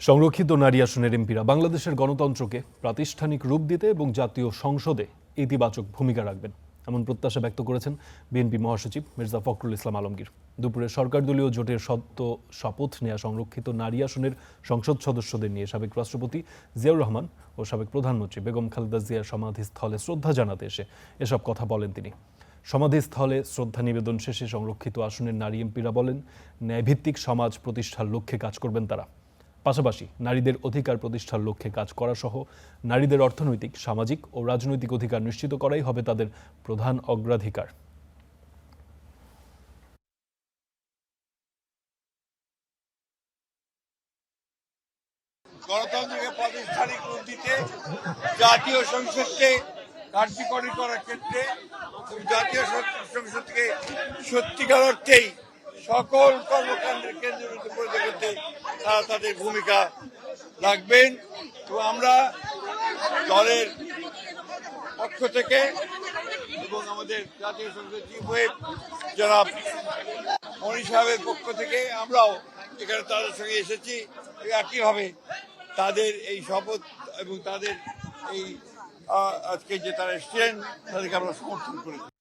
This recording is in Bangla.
সংরক্ষিত নারী আসনের এমপিরা বাংলাদেশের গণতন্ত্রকে প্রাতিষ্ঠানিক রূপ দিতে এবং জাতীয় সংসদে ইতিবাচক ভূমিকা রাখবেন এমন প্রত্যাশা ব্যক্ত করেছেন বিএনপি মহাসচিব মির্জা ফখরুল ইসলাম আলমগীর। দুপুরে সরকার দলীয় জোটের শপথ নেওয়া সংরক্ষিত নারী আসনের সংসদ সদস্যদের নিয়ে সাবেক রাষ্ট্রপতি জিয়াউর রহমান ও সাবেক প্রধানমন্ত্রী বেগম খালেদা জিয়ার সমাধিস্থলে শ্রদ্ধা জানাতে এসে এসব কথা বলেন তিনি। সমাধিস্থলে শ্রদ্ধা নিবেদন শেষে সংরক্ষিত আসনের নারী এমপিরা বলেন, ন্যায়ভিত্তিক সমাজ প্রতিষ্ঠার লক্ষ্যে কাজ করবেন তারা। পাশাপাশি নারীদের অধিকার প্রতিষ্ঠার লক্ষ্যে কাজ করা সহ নারীদের অর্থনৈতিক, সামাজিক ও রাজনৈতিক অধিকার নিশ্চিত করাই হবে তাদের প্রধান অগ্রাধিকার। গণতন্ত্রকে প্রাতিষ্ঠানিক রূপ দিতে জাতীয় সংসদকে কার্যকরী করার ক্ষেত্রে জাতীয় সংসদকে সত্যিকার অর্থেই সকল কর্মকাণ্ডের কেন্দ্রবিন্দু পরিণত করতে তারা তাদের ভূমিকা রাখবেন। তো আমরা দলের পক্ষ থেকে এবং আমাদের জাতীয় সংসদ চিফ হুইপ জনাব মনি সাহেবের পক্ষ থেকে আমরাও এখানে তাদের সঙ্গে এসেছি। একইভাবে তাদের এই শপথ এবং তাদের এই আজকে যে তারা এসছেন তাদেরকে আমরা সমর্থন করেছি।